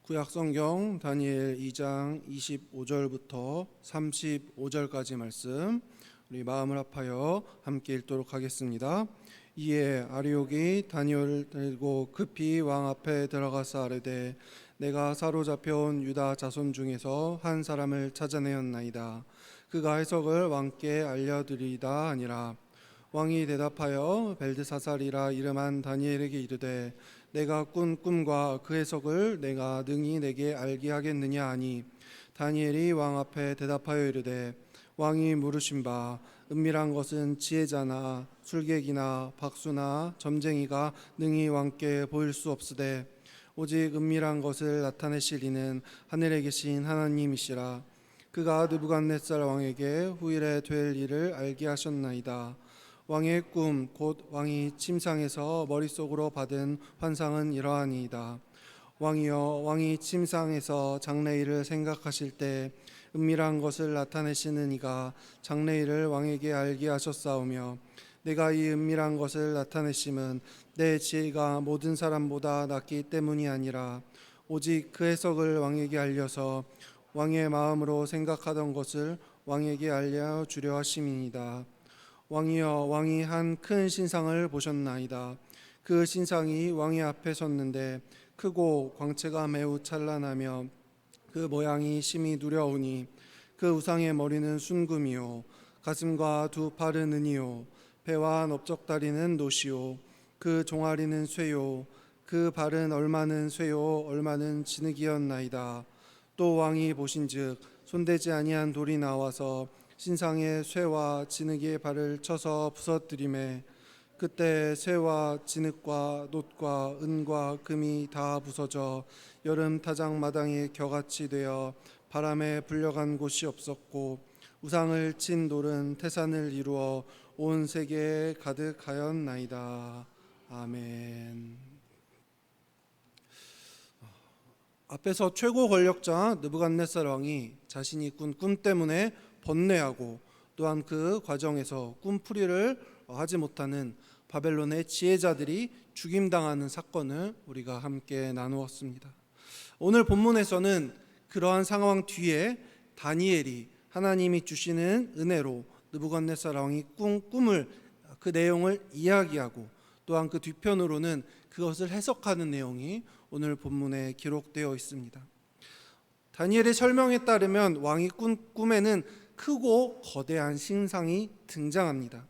구약성경 다니엘 2장 25절부터 35절까지 말씀 우리 마음을 합하여 함께 읽도록 하겠습니다. 이에 아리옥이 다니엘을 들고 급히 왕 앞에 들어가서 아뢰되 내가 사로잡혀온 유다 자손 중에서 한 사람을 찾아내었나이다. 그가 해석을 왕께 알려드리이다 하니라. 왕이 대답하여 벨드사살이라 이름한 다니엘에게 이르되 내가 꾼 꿈과 그 해석을 내가 능히 내게 알게 하겠느냐 하니 다니엘이 왕 앞에 대답하여 이르되 왕이 물으신 바 은밀한 것은 지혜자나 술객이나 박수나 점쟁이가 능히 왕께 보일 수 없으되 오직 은밀한 것을 나타내실 이는 하늘에 계신 하나님이시라. 그가 느부갓네살 왕에게 후일에 될 일을 알게 하셨나이다. 왕의 꿈 곧 왕이 침상에서 머릿속으로 받은 환상은 이러하니이다. 왕이여, 왕이 침상에서 장래일을 생각하실 때 은밀한 것을 나타내시는 이가 장래일을 왕에게 알게 하셨사오며 내가 이 은밀한 것을 나타내심은 내 지혜가 모든 사람보다 낫기 때문이 아니라 오직 그 해석을 왕에게 알려서 왕의 마음으로 생각하던 것을 왕에게 알려주려 하심이니이다. 왕이여, 왕이 한 큰 신상을 보셨나이다. 그 신상이 왕의 앞에 섰는데 크고 광채가 매우 찬란하며 그 모양이 심히 두려우니 그 우상의 머리는 순금이요 가슴과 두 팔은 은이요 배와 넓적다리는 노시요 그 종아리는 쇠요 그 발은 얼마는 쇠요 얼마는 진흙이었나이다. 또 왕이 보신즉 손대지 아니한 돌이 나와서 신상의 쇠와 진흙의 발을 쳐서 부서뜨리매 그때 쇠와 진흙과 놋과 은과 금이 다 부서져 여름 타작 마당이 겨같이 되어 바람에 불려간 곳이 없었고 우상을 친 돌은 태산을 이루어 온 세계에 가득하였나이다. 아멘. 앞에서 최고 권력자 느부갓네살 왕이 자신이 꾼 꿈 때문에 번뇌하고 또한 그 과정에서 꿈풀이를 하지 못하는 바벨론의 지혜자들이 죽임당하는 사건을 우리가 함께 나누었습니다. 오늘 본문에서는 그러한 상황 뒤에 다니엘이 하나님이 주시는 은혜로 느부갓네살 왕이 꾼 꿈을 그 내용을 이야기하고 또한 그 뒤편으로는 그것을 해석하는 내용이 오늘 본문에 기록되어 있습니다. 다니엘의 설명에 따르면 왕이 꾼 꿈에는 크고 거대한 신상이 등장합니다.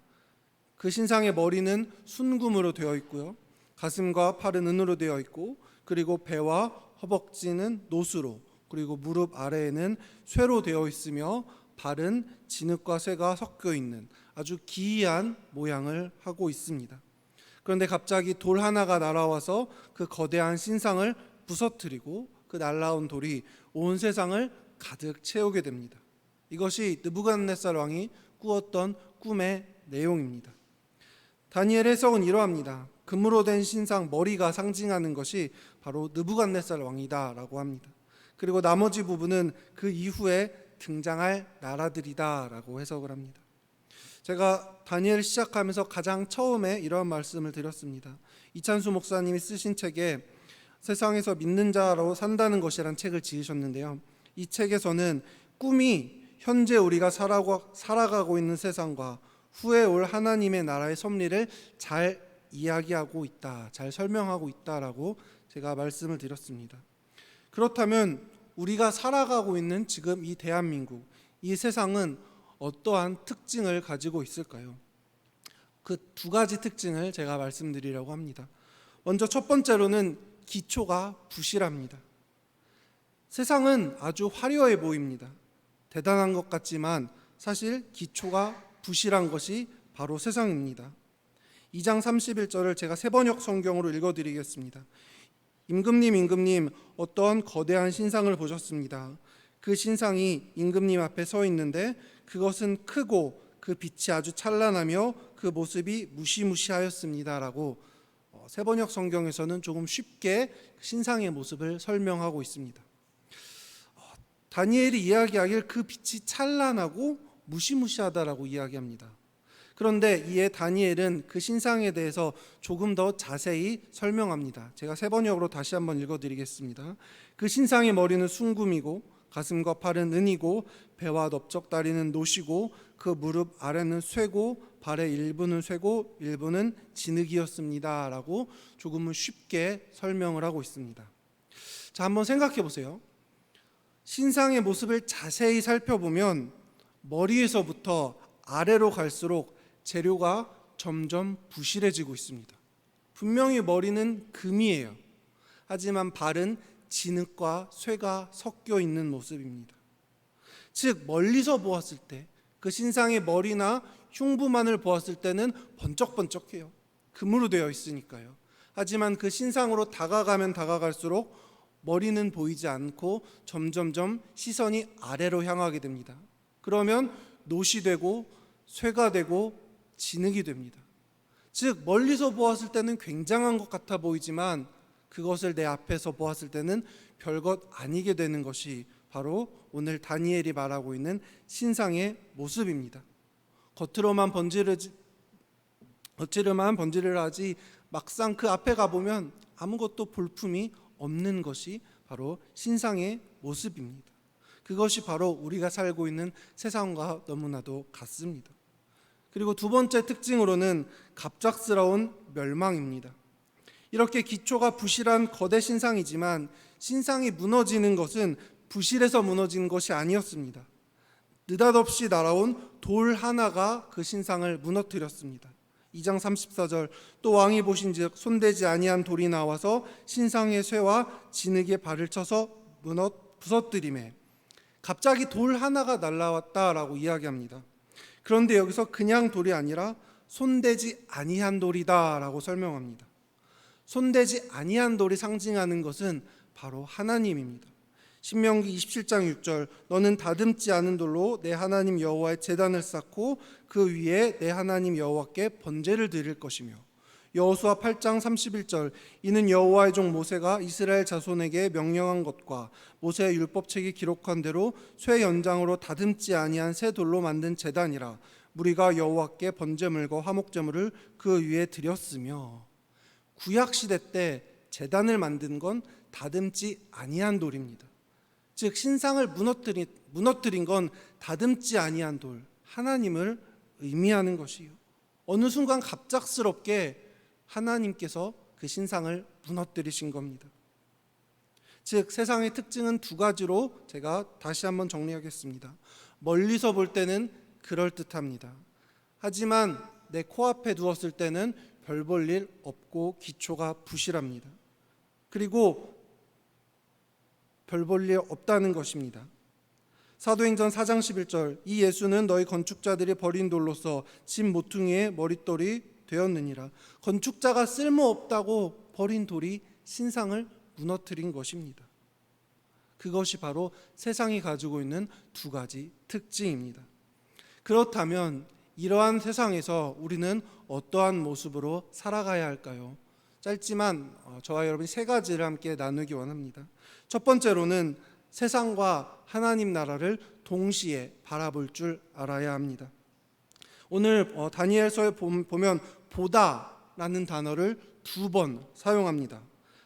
그 신상의 머리는 순금으로 되어 있고요, 가슴과 팔은 은으로 되어 있고, 그리고 배와 허벅지는 놋으로, 그리고 무릎 아래에는 쇠로 되어 있으며 발은 진흙과 쇠가 섞여 있는 아주 기이한 모양을 하고 있습니다. 그런데 갑자기 돌 하나가 날아와서 그 거대한 신상을 부서뜨리고 그 날아온 돌이 온 세상을 가득 채우게 됩니다. 이것이 느부갓네살 왕이 꾸었던 꿈의 내용입니다. 다니엘 해석은 이러합니다. 금으로 된 신상 머리가 상징하는 것이 바로 느부갓네살 왕이다라고 합니다. 그리고 나머지 부분은 그 이후에 등장할 나라들이다라고 해석을 합니다. 제가 다니엘 시작하면서 가장 처음에 이런 말씀을 드렸습니다. 이찬수 목사님이 쓰신 책에 세상에서 믿는 자로 산다는 것이라는 책을 지으셨는데요, 이 책에서는 꿈이 현재 우리가 살아가고 있는 세상과 후에 올 하나님의 나라의 섭리를 잘 이야기하고 있다, 잘 설명하고 있다라고 제가 말씀을 드렸습니다. 그렇다면 우리가 살아가고 있는 지금 이 대한민국, 이 세상은 어떠한 특징을 가지고 있을까요? 그 두 가지 특징을 제가 말씀드리려고 합니다. 먼저 첫 번째로는 기초가 부실합니다. 세상은 아주 화려해 보입니다. 대단한 것 같지만 사실 기초가 부실한 것이 바로 세상입니다. 2장 31절을 제가 새번역 성경으로 읽어드리겠습니다. 임금님 어떤 거대한 신상을 보셨습니다. 그 신상이 임금님 앞에 서 있는데 그것은 크고 그 빛이 아주 찬란하며 그 모습이 무시무시하였습니다 라고 새번역 성경에서는 조금 쉽게 신상의 모습을 설명하고 있습니다. 다니엘이 이야기하길 그 빛이 찬란하고 무시무시하다라고 이야기합니다. 그런데 이에 다니엘은 그 신상에 대해서 조금 더 자세히 설명합니다. 제가 세 번역으로 다시 한번 읽어드리겠습니다. 그 신상의 머리는 순금이고 가슴과 팔은 은이고 배와 넓적다리는 노시고 그 무릎 아래는 쇠고 발의 일부는 쇠고 일부는 진흙이었습니다 라고 조금은 쉽게 설명을 하고 있습니다. 자, 한번 생각해 보세요. 신상의 모습을 자세히 살펴보면 머리에서부터 아래로 갈수록 재료가 점점 부실해지고 있습니다. 분명히 머리는 금이에요. 하지만 발은 진흙과 쇠가 섞여 있는 모습입니다. 즉 멀리서 보았을 때 그 신상의 머리나 흉부만을 보았을 때는 번쩍번쩍해요. 금으로 되어 있으니까요. 하지만 그 신상으로 다가가면 다가갈수록 머리는 보이지 않고 점점점 시선이 아래로 향하게 됩니다. 그러면 노시 되고 쇠가 되고 진흙이 됩니다. 즉 멀리서 보았을 때는 굉장한 것 같아 보이지만 그것을 내 앞에서 보았을 때는 별것 아니게 되는 것이 바로 오늘 다니엘이 말하고 있는 신상의 모습입니다. 겉으로만 번지를 하지 막상 그 앞에 가보면 아무것도 볼품이 없는 것이 바로 신상의 모습입니다. 그것이 바로 우리가 살고 있는 세상과 너무나도 같습니다. 그리고 두 번째 특징으로는 갑작스러운 멸망입니다. 이렇게 기초가 부실한 거대 신상이지만 신상이 무너지는 것은 부실해서 무너진 것이 아니었습니다. 느닷없이 날아온 돌 하나가 그 신상을 무너뜨렸습니다. 2장 34절 또 왕이 보신즉 손대지 아니한 돌이 나와서 신상의 쇠와 진흙에 발을 쳐서 부서뜨리매 갑자기 돌 하나가 날아왔다라고 이야기합니다. 그런데 여기서 그냥 돌이 아니라 손대지 아니한 돌이다라고 설명합니다. 손대지 아니한 돌이 상징하는 것은 바로 하나님입니다. 신명기 27장 6절 너는 다듬지 않은 돌로 내 하나님 여호와의 제단을 쌓고 그 위에 내 하나님 여호와께 번제를 드릴 것이며 여호수아 8장 31절 이는 여호와의 종 모세가 이스라엘 자손에게 명령한 것과 모세의 율법책이 기록한 대로 쇠 연장으로 다듬지 아니한 새 돌로 만든 제단이라 무리가 여호와께 번제물과 화목제물을 그 위에 드렸으며 구약 시대 때 제단을 만든 건 다듬지 아니한 돌입니다. 즉 신상을 무너뜨린 건 다듬지 아니한 돌, 하나님을 의미하는 것이요. 어느 순간 갑작스럽게 하나님께서 그 신상을 무너뜨리신 겁니다. 즉 세상의 특징은 두 가지로 제가 다시 한번 정리하겠습니다. 멀리서 볼 때는 그럴듯합니다. 하지만 내 코앞에 두었을 때는 별 볼 일 없고 기초가 부실합니다. 그리고 별 볼 일 없다는 것입니다. 사도행전 4장 11절 이 예수는 너희 건축자들이 버린 돌로서 집 모퉁이의 머릿돌이 되었느니라. 건축자가 쓸모없다고 버린 돌이 신상을 무너뜨린 것입니다. 그것이 바로 세상이 가지고 있는 두 가지 특징입니다. 그렇다면 이러한 세상에서 우리는 어떠한 모습으로 살아가야 할까요? 짧지만 저와 여러분이 세 가지를 함께 나누기 원합니다. 첫 번째로는 세상과 하나님 나라를 동시에 바라볼 줄 알아야 합니다. 오늘 다니엘서에 보면 보다라는 단어를 두 번 사용합니다.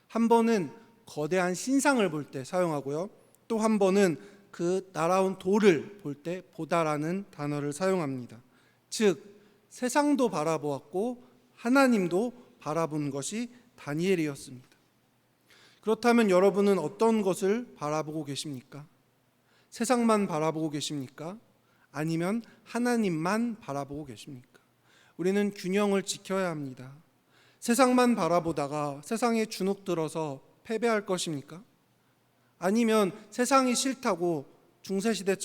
한 번은 거대한 신상을 볼 때 사용하고요. 또 한 번은 그 날아온 돌을 볼 때 보다라는 단어를 사용합니다. 즉 세상도 바라보았고 하나님도 바라본 것이 다니엘이었습니다. 그렇다면 여러분은 어떤 것을 바라보고 계십니까? 세상만 바라보고 계십니까? 아니면 하나님만 바라보고 계십니까? 우리는 균형을 지켜야 합니다. 세상만 바라보다가 세상에 주눅 들어서 패배할 것입니까? 아니면 세상이 싫다고 중세시대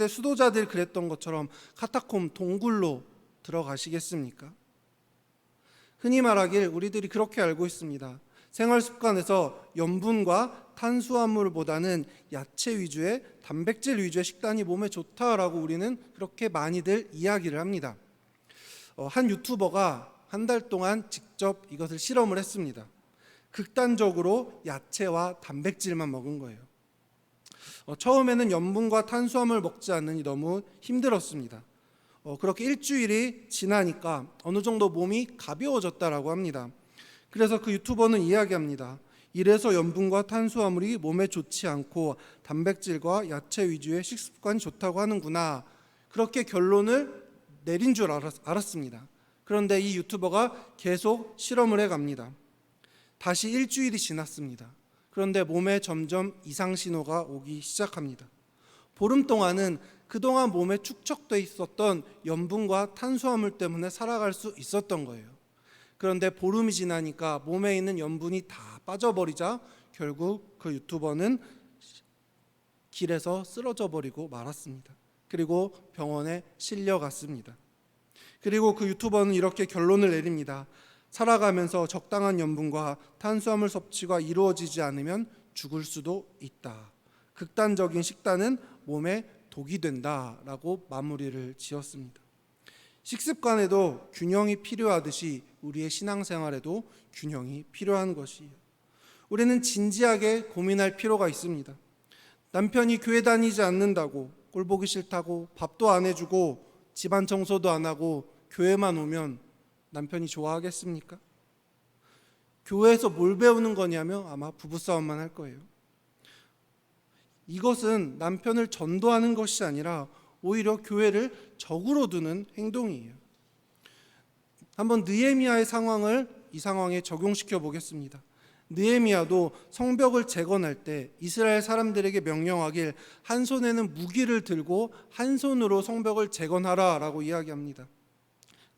수도자들 그랬던 것처럼 카타콤 동굴로 들어가시겠습니까? 흔히 말하길 우리들이 그렇게 알고 있습니다. 생활 습관에서 염분과 탄수화물보다는 야채 위주의 단백질 위주의 식단이 몸에 좋다라고 우리는 그렇게 많이들 이야기를 합니다. 한 유튜버가 한 달 동안 직접 이것을 실험을 했습니다. 극단적으로 야채와 단백질만 먹은 거예요. 처음에는 염분과 탄수화물 먹지 않으니 너무 힘들었습니다. 그렇게 일주일이 지나니까 어느 정도 몸이 가벼워졌다라고 합니다. 그래서 그 유튜버는 이야기합니다. 이래서 염분과 탄수화물이 몸에 좋지 않고 단백질과 야채 위주의 식습관이 좋다고 하는구나. 그렇게 결론을 내린 줄 알았습니다. 그런데 이 유튜버가 계속 실험을 해갑니다. 다시 일주일이 지났습니다. 그런데 몸에 점점 이상 신호가 오기 시작합니다. 보름 동안은 그동안 몸에 축적돼 있었던 염분과 탄수화물 때문에 살아갈 수 있었던 거예요. 그런데 보름이 지나니까 몸에 있는 염분이 다 빠져버리자 결국 그 유튜버는 길에서 쓰러져 버리고 말았습니다. 그리고 병원에 실려갔습니다. 그리고 그 유튜버는 이렇게 결론을 내립니다. 살아가면서 적당한 염분과 탄수화물 섭취가 이루어지지 않으면 죽을 수도 있다. 극단적인 식단은 몸에 독이 된다라고 마무리를 지었습니다. 식습관에도 균형이 필요하듯이 우리의 신앙생활에도 균형이 필요한 것이에요. 우리는 진지하게 고민할 필요가 있습니다. 남편이 교회 다니지 않는다고, 꼴 보기 싫다고, 밥도 안 해주고 집안 청소도 안 하고 교회만 오면 남편이 좋아하겠습니까? 교회에서 뭘 배우는 거냐면 아마 부부싸움만 할 거예요. 이것은 남편을 전도하는 것이 아니라 오히려 교회를 적으로 두는 행동이에요. 한번 느헤미야의 상황을 이 상황에 적용시켜 보겠습니다. 느헤미야도 성벽을 재건할 때 이스라엘 사람들에게 명령하길 한 손에는 무기를 들고 한 손으로 성벽을 재건하라라고 이야기합니다.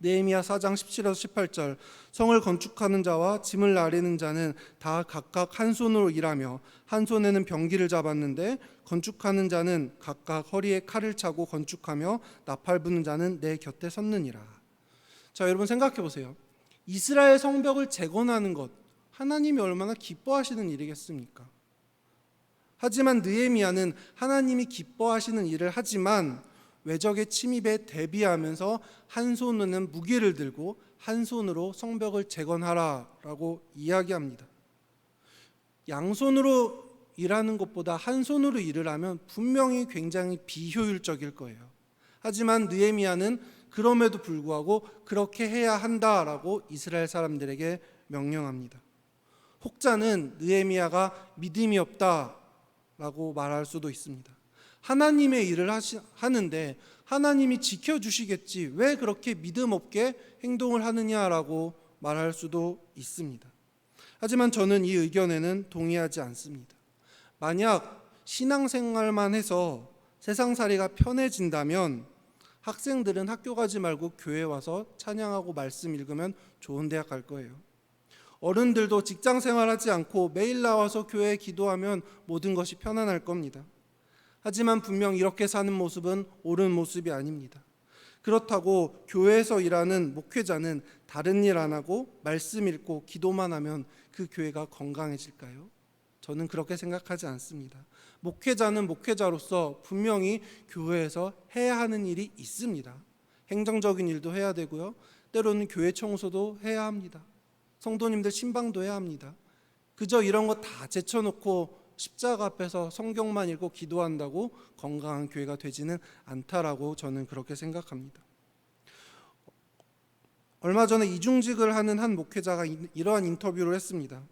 느헤미야 4장 17에서 18절 성을 건축하는 자와 짐을 나르는 자는 다 각각 한 손으로 일하며 한 손에는 병기를 잡았는데 건축하는 자는 각각 허리에 칼을 차고 건축하며 나팔 부는 자는 내 곁에 섰느니라. 자, 여러분 생각해 보세요. 이스라엘 성벽을 재건하는 것 하나님이 얼마나 기뻐하시는 일이겠습니까? 하지만 느헤미야는 하나님이 기뻐하시는 일을 하지만 외적의 침입에 대비하면서 한 손으로는 무기를 들고 한 손으로 성벽을 재건하라라고 이야기합니다. 양손으로 일하는 것보다 한 손으로 일을 하면 분명히 굉장히 비효율적일 거예요. 하지만 느헤미야는 그럼에도 불구하고 그렇게 해야 한다라고 이스라엘 사람들에게 명령합니다. 혹자는 느헤미야가 믿음이 없다라고 말할 수도 있습니다. 하나님의 일을 하는데 하나님이 지켜주시겠지 왜 그렇게 믿음 없게 행동을 하느냐라고 말할 수도 있습니다. 하지만 저는 이 의견에는 동의하지 않습니다. 만약 신앙생활만 해서 세상살이가 편해진다면 학생들은 학교 가지 말고 교회 와서 찬양하고 말씀 읽으면 좋은 대학 갈 거예요. 어른들도 직장생활하지 않고 매일 나와서 교회에 기도하면 모든 것이 편안할 겁니다. 하지만 분명 이렇게 사는 모습은 옳은 모습이 아닙니다. 그렇다고 교회에서 일하는 목회자는 다른 일 안 하고 말씀 읽고 기도만 하면 그 교회가 건강해질까요? 저는 그렇게 생각하지 않습니다. 목회자는 목회자로서 분명히 교회에서 해야 하는 일이 있습니다. 행정적인 일도 해야 되고요. 때로는 교회 청소도 해야 합니다. 성도님들 신방도 해야 합니다. 그저 이런 거 다 제쳐놓고 십자가 앞에서 성경만 읽고 기도한다고 건강한 교회가 되지는 않다라고 저는 그렇게 생각합니다. 얼마 전에 이중직을 하는 한 목회자가 이러한 인터뷰를 했습니다.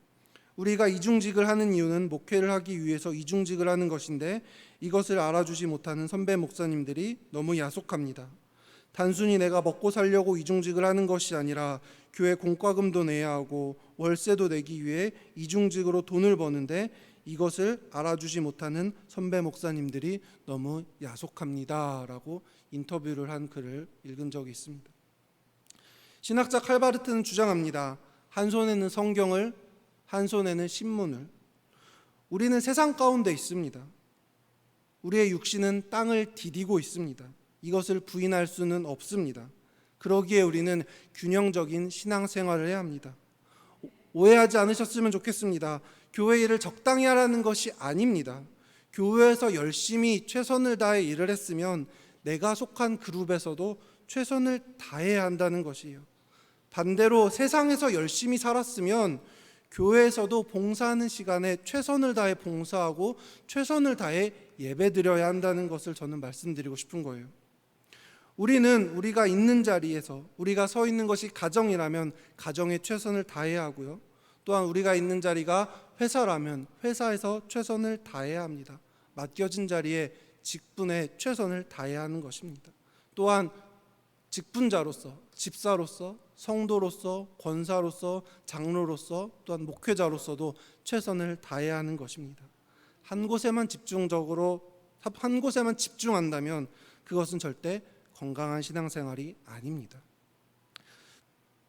우리가 이중직을 하는 이유는 목회를 하기 위해서 이중직을 하는 것인데 이것을 알아주지 못하는 선배 목사님들이 너무 야속합니다. 단순히 내가 먹고 살려고 이중직을 하는 것이 아니라 교회 공과금도 내야 하고 월세도 내기 위해 이중직으로 돈을 버는데 이것을 알아주지 못하는 선배 목사님들이 너무 야속합니다 라고 인터뷰를 한 글을 읽은 적이 있습니다. 신학자 칼바르트는 주장합니다. 한 손에는 성경을, 한 손에는 신문을. 우리는 세상 가운데 있습니다. 우리의 육신은 땅을 디디고 있습니다. 이것을 부인할 수는 없습니다. 그러기에 우리는 균형적인 신앙생활을 해야 합니다. 오해하지 않으셨으면 좋겠습니다. 교회 일을 적당히 하라는 것이 아닙니다. 교회에서 열심히 최선을 다해 일을 했으면 내가 속한 그룹에서도 최선을 다해야 한다는 것이에요. 반대로 세상에서 열심히 살았으면 교회에서도 봉사하는 시간에 최선을 다해 봉사하고 최선을 다해 예배드려야 한다는 것을 저는 말씀드리고 싶은 거예요. 우리는 우리가 있는 자리에서, 우리가 서 있는 것이 가정이라면 가정에 최선을 다해야 하고요. 또한 우리가 있는 자리가 회사라면 회사에서 최선을 다해야 합니다. 맡겨진 자리에 직분에 최선을 다해야 하는 것입니다. 또한 직분자로서, 집사로서, 성도로서, 권사로서, 장로로서, 또한 목회자로서도 최선을 다해야 하는 것입니다. 한 곳에만 집중한다면 그것은 절대 건강한 신앙생활이 아닙니다.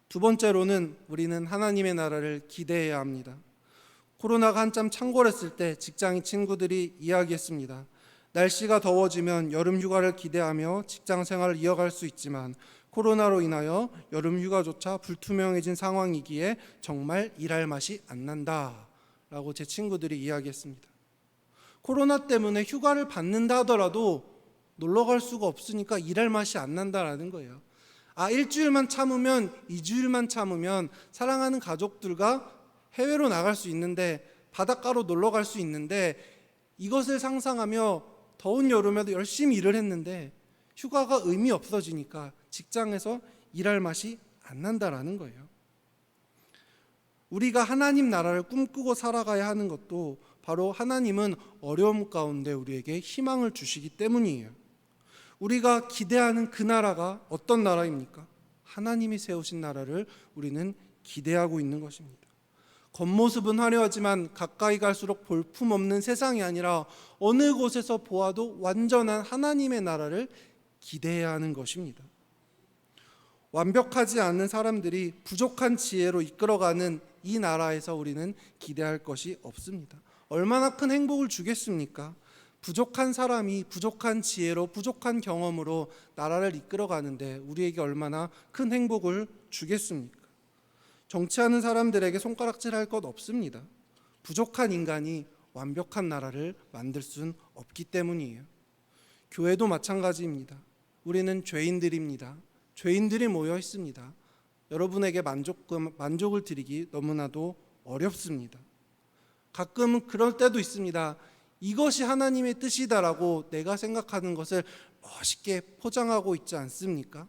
두 번째로는 우리는 하나님의 나라를 기대해야 합니다. 코로나가 한참 창궐했을 때 직장인 친구들이 이야기했습니다. 날씨가 더워지면 여름 휴가를 기대하며 직장 생활을 이어갈 수 있지만 코로나로 인하여 여름 휴가조차 불투명해진 상황이기에 정말 일할 맛이 안 난다 라고 제 친구들이 이야기했습니다. 코로나 때문에 휴가를 받는다 하더라도 놀러 갈 수가 없으니까 일할 맛이 안 난다라는 거예요. 일주일만 참으면, 2주일만 참으면 사랑하는 가족들과 해외로 나갈 수 있는데, 바닷가로 놀러 갈 수 있는데, 이것을 상상하며 더운 여름에도 열심히 일을 했는데 휴가가 의미 없어지니까 직장에서 일할 맛이 안 난다라는 거예요. 우리가 하나님 나라를 꿈꾸고 살아가야 하는 것도 바로 하나님은 어려움 가운데 우리에게 희망을 주시기 때문이에요. 우리가 기대하는 그 나라가 어떤 나라입니까? 하나님이 세우신 나라를 우리는 기대하고 있는 것입니다. 겉모습은 화려하지만 가까이 갈수록 볼품없는 세상이 아니라 어느 곳에서 보아도 완전한 하나님의 나라를 기대해야 하는 것입니다. 완벽하지 않은 사람들이 부족한 지혜로 이끌어가는 이 나라에서 우리는 기대할 것이 없습니다. 얼마나 큰 행복을 주겠습니까? 부족한 사람이 부족한 지혜로, 부족한 경험으로 나라를 이끌어가는데 우리에게 얼마나 큰 행복을 주겠습니까? 정치하는 사람들에게 손가락질할 것 없습니다. 부족한 인간이 완벽한 나라를 만들 수는 없기 때문이에요. 교회도 마찬가지입니다. 우리는 죄인들입니다. 죄인들이 모여 있습니다. 여러분에게 만족을 드리기 너무나도 어렵습니다. 가끔은 그럴 때도 있습니다. 이것이 하나님의 뜻이다라고 내가 생각하는 것을 멋있게 포장하고 있지 않습니까?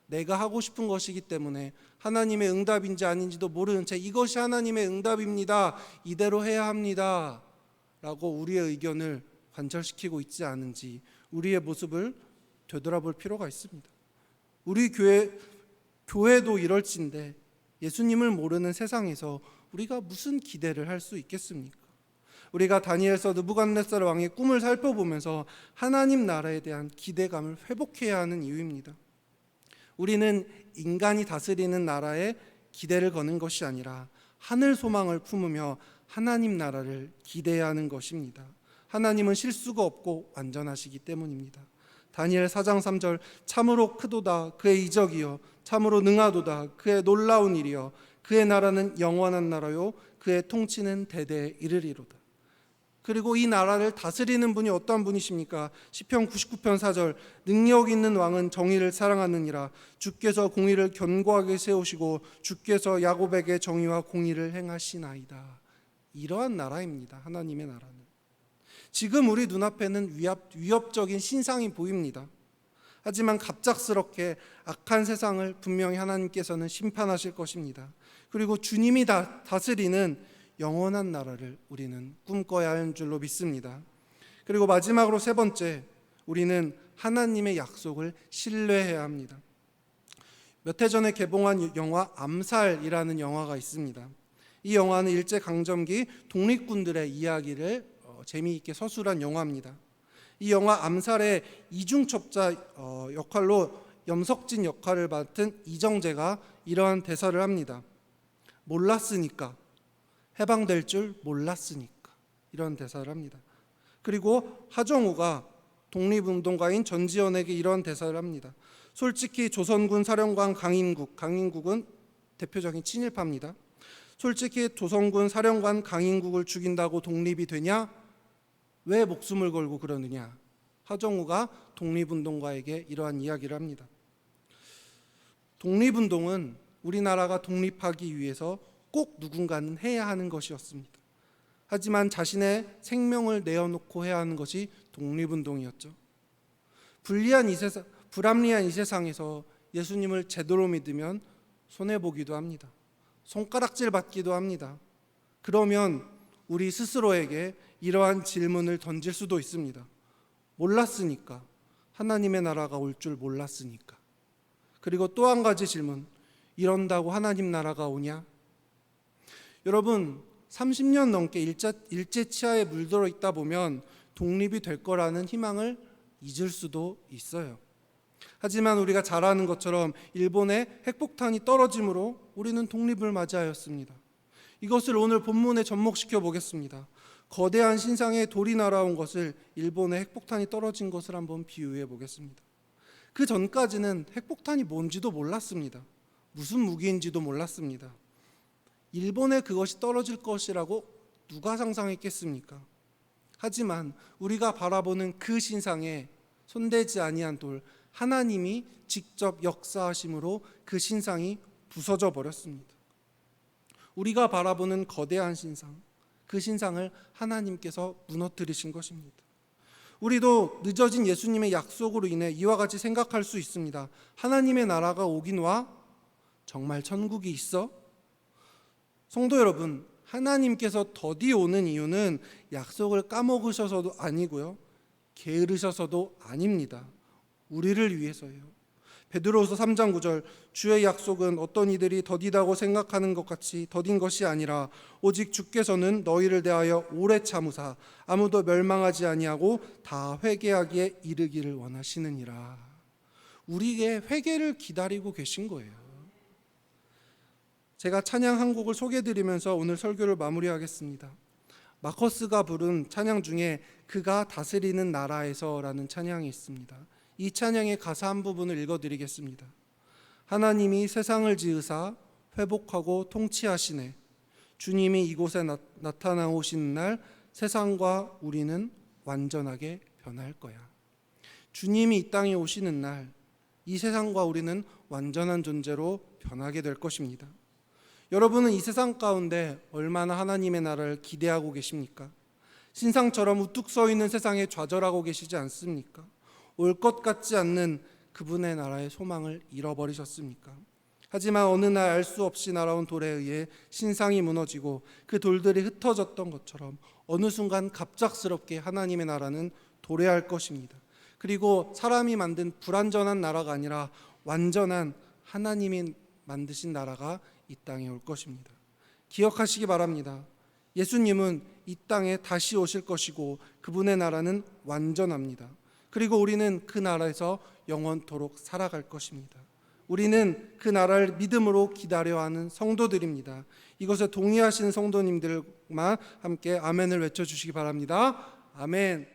내가 하고 싶은 것이기 때문에 하나님의 응답인지 아닌지도 모르는 채 이것이 하나님의 응답입니다, 이대로 해야 합니다 라고 우리의 의견을 관철시키고 있지 않은지 우리의 모습을 되돌아볼 필요가 있습니다. 우리 교회도 이럴진데 예수님을 모르는 세상에서 우리가 무슨 기대를 할 수 있겠습니까? 우리가 다니엘서 느부갓네살 왕의 꿈을 살펴보면서 하나님 나라에 대한 기대감을 회복해야 하는 이유입니다. 우리는 인간이 다스리는 나라에 기대를 거는 것이 아니라 하늘 소망을 품으며 하나님 나라를 기대해야 하는 것입니다. 하나님은 실수가 없고 완전하시기 때문입니다. 다니엘 4장 3절 참으로 크도다 그의 이적이여, 참으로 능하도다 그의 놀라운 일이여, 그의 나라는 영원한 나라요 그의 통치는 대대에 이르리로다. 그리고 이 나라를 다스리는 분이 어떤 분이십니까? 시편 99편 4절 능력 있는 왕은 정의를 사랑하느니라. 주께서 공의를 견고하게 세우시고 주께서 야곱에게 정의와 공의를 행하시나이다. 이러한 나라입니다. 하나님의 나라는. 지금 우리 눈앞에는 위협적인 신상이 보입니다. 하지만 갑작스럽게 악한 세상을 분명히 하나님께서는 심판하실 것입니다. 그리고 주님이 다스리는 영원한 나라를 우리는 꿈꿔야 하는 줄로 믿습니다. 그리고 마지막으로 세 번째, 우리는 하나님의 약속을 신뢰해야 합니다. 몇 해 전에 개봉한 영화 암살이라는 영화가 있습니다. 이 영화는 일제강점기 독립군들의 이야기를 재미있게 서술한 영화입니다. 이 영화 암살의 이중첩자 역할로 염석진 역할을 맡은 이정재가 이러한 대사를 합니다. 몰랐으니까, 해방될 줄 몰랐으니까, 이런 대사를 합니다. 그리고 하정우가 독립운동가인 전지현에게 이런 대사를 합니다. 솔직히 조선군 사령관 강인국은 대표적인 친일파입니다. 솔직히 조선군 사령관 강인국을 죽인다고 독립이 되냐? 왜 목숨을 걸고 그러느냐? 하정우가 독립운동가에게 이러한 이야기를 합니다. 독립운동은 우리나라가 독립하기 위해서 꼭 누군가는 해야 하는 것이었습니다. 하지만 자신의 생명을 내어놓고 해야 하는 것이 독립운동이었죠. 불합리한 이 세상에서 예수님을 제대로 믿으면 손해보기도 합니다. 손가락질 받기도 합니다. 그러면 우리 스스로에게 이러한 질문을 던질 수도 있습니다. 몰랐으니까. 하나님의 나라가 올 줄 몰랐으니까. 그리고 또 한 가지 질문. 이런다고 하나님 나라가 오냐? 여러분, 30년 넘게 일제 치하에 물들어 있다 보면 독립이 될 거라는 희망을 잊을 수도 있어요. 하지만 우리가 잘 아는 것처럼 일본의 핵폭탄이 떨어짐으로 우리는 독립을 맞이하였습니다. 이것을 오늘 본문에 접목시켜 보겠습니다. 거대한 신상에 돌이 날아온 것을 일본의 핵폭탄이 떨어진 것을 한번 비유해 보겠습니다. 그 전까지는 핵폭탄이 뭔지도 몰랐습니다. 무슨 무기인지도 몰랐습니다. 일본에 그것이 떨어질 것이라고 누가 상상했겠습니까? 하지만 우리가 바라보는 그 신상에 손대지 아니한 돌, 하나님이 직접 역사하심으로 그 신상이 부서져 버렸습니다. 우리가 바라보는 거대한 신상, 그 신상을 하나님께서 무너뜨리신 것입니다. 우리도 늦어진 예수님의 약속으로 인해 이와 같이 생각할 수 있습니다. 하나님의 나라가 오긴 와? 정말 천국이 있어? 성도 여러분, 하나님께서 더디 오는 이유는 약속을 까먹으셔서도 아니고요, 게으르셔서도 아닙니다. 우리를 위해서예요. 베드로후서 3장 9절, 주의 약속은 어떤 이들이 더디다고 생각하는 것 같이 더딘 것이 아니라 오직 주께서는 너희를 대하여 오래 참으사 아무도 멸망하지 아니하고 다 회개하기에 이르기를 원하시느니라. 우리의 회개를 기다리고 계신 거예요. 제가 찬양 한 곡을 소개해드리면서 오늘 설교를 마무리하겠습니다. 마커스가 부른 찬양 중에 그가 다스리는 나라에서라는 찬양이 있습니다. 이 찬양의 가사 한 부분을 읽어드리겠습니다. 하나님이 세상을 지으사 회복하고 통치하시네. 주님이 이곳에 나타나오시는 날 세상과 우리는 완전하게 변할 거야. 주님이 이 땅에 오시는 날 이 세상과 우리는 완전한 존재로 변하게 될 것입니다. 여러분은 이 세상 가운데 얼마나 하나님의 나라를 기대하고 계십니까? 신상처럼 우뚝 서 있는 세상에 좌절하고 계시지 않습니까? 올 것 같지 않는 그분의 나라의 소망을 잃어버리셨습니까? 하지만 어느 날 알 수 없이 날아온 돌에 의해 신상이 무너지고 그 돌들이 흩어졌던 것처럼 어느 순간 갑작스럽게 하나님의 나라는 도래할 것입니다. 그리고 사람이 만든 불완전한 나라가 아니라 완전한 하나님이 만드신 나라가 이 땅에 올 것입니다. 기억하시기 바랍니다. 예수님은 이 땅에 다시 오실 것이고 그분의 나라는 완전합니다. 그리고 우리는 그 나라에서 영원토록 살아갈 것입니다. 우리는 그 나라를 믿음으로 기다려 하는 성도들입니다. 이것에 동의하시는 성도님들만 함께 아멘을 외쳐주시기 바랍니다. 아멘.